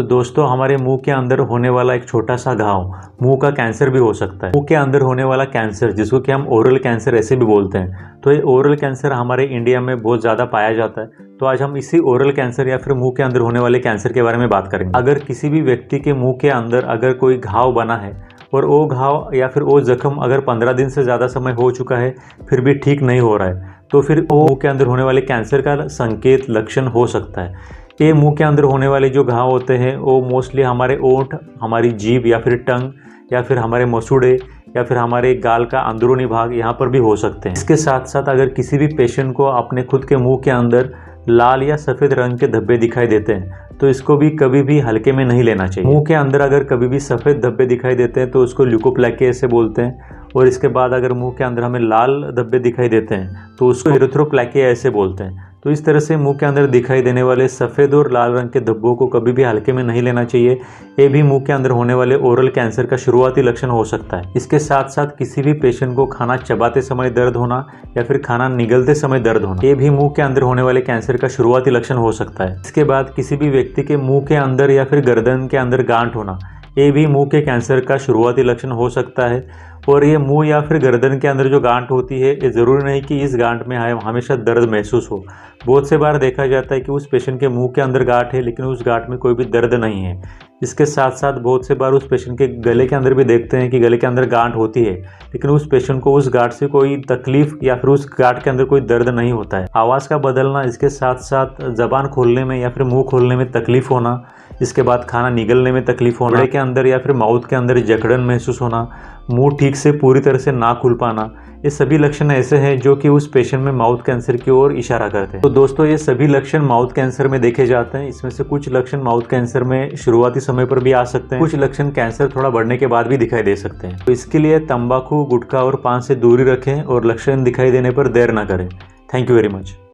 दोस्तों हमारे मुंह के अंदर होने वाला एक छोटा सा घाव मुंह का कैंसर भी हो सकता है। मुंह के अंदर होने वाला कैंसर जिसको कि हम ओरल कैंसर ऐसे भी बोलते हैं, तो ये ओरल कैंसर हमारे इंडिया में बहुत ज़्यादा पाया जाता है। तो आज हम इसी ओरल कैंसर या फिर मुंह के अंदर होने वाले कैंसर के बारे में बात करेंगे। अगर किसी भी व्यक्ति के मुंह के अंदर अगर कोई घाव बना है और वो घाव या फिर वो जख्म अगर 15 दिन से ज़्यादा समय हो चुका है फिर भी ठीक नहीं हो रहा है, तो फिर वो मुंह के अंदर होने वाले कैंसर का संकेत लक्षण हो सकता है। ये मुंह के अंदर होने वाले जो घाव होते हैं वो मोस्टली हमारे ओंठ, हमारी जीभ या फिर टंग या फिर हमारे मसूड़े या फिर हमारे गाल का अंदरूनी भाग यहाँ पर भी हो सकते हैं। इसके साथ साथ अगर किसी भी पेशेंट को अपने खुद के मुंह के अंदर लाल या सफ़ेद रंग के धब्बे दिखाई देते हैं तो इसको भी कभी भी हल्के में नहीं लेना चाहिए। मुंह के अंदर अगर कभी भी सफ़ेद धब्बे दिखाई देते हैं तो उसको ल्यूकोप्लेकिया ऐसे बोलते हैं, और इसके बाद अगर मुंह के अंदर हमें लाल धब्बे दिखाई देते हैं तो उसको एरिथ्रोप्लेकिया ऐसे बोलते हैं। तो इस तरह से मुंह के अंदर दिखाई देने वाले सफ़ेद और लाल रंग के धब्बों को कभी भी हल्के में नहीं लेना चाहिए। ये भी मुंह के अंदर होने वाले ओरल कैंसर का शुरुआती लक्षण हो सकता है। इसके साथ साथ किसी भी पेशेंट को खाना चबाते समय दर्द होना या फिर खाना निगलते समय दर्द होना, ये भी मुंह के अंदर होने वाले कैंसर का शुरुआती लक्षण हो सकता है। इसके बाद किसी भी व्यक्ति के मुंह के अंदर या फिर गर्दन के अंदर गांठ होना, ये भी मुंह के कैंसर का शुरुआती लक्षण हो सकता है। और ये मुंह या फिर गर्दन के अंदर जो गांठ होती है, ये ज़रूरी नहीं कि इस गांठ में हमेशा दर्द महसूस हो। बहुत से बार देखा जाता है कि उस पेशेंट के मुंह के अंदर गांठ है लेकिन उस गांठ में कोई भी दर्द नहीं है। इसके साथ साथ बहुत से बार उस पेशेंट के गले के अंदर भी देखते हैं कि गले के अंदर गांठ होती है लेकिन उस पेशेंट को उस गांठ से कोई तकलीफ या फिर उस गांठ के अंदर कोई दर्द नहीं होता है। आवाज़ का बदलना, इसके साथ साथ ज़बान खोलने में या फिर मुंह खोलने में तकलीफ होना, इसके बाद खाना निगलने में तकलीफ होना, गले के अंदर या फिर माउथ के अंदर जकड़न महसूस होना, मुंह ठीक से पूरी तरह से ना खुल पाना, ये सभी लक्षण ऐसे हैं जो कि उस पेशेंट में माउथ कैंसर की ओर इशारा करते हैं। तो दोस्तों ये सभी लक्षण माउथ कैंसर में देखे जाते हैं। इसमें से कुछ लक्षण माउथ कैंसर में शुरुआती समय पर भी आ सकते हैं, कुछ लक्षण कैंसर थोड़ा बढ़ने के बाद भी दिखाई दे सकते हैं। तो इसके लिए तंबाकू, गुटखा और पान से दूरी रखें और लक्षण दिखाई देने पर देर ना करें। Thank you very much.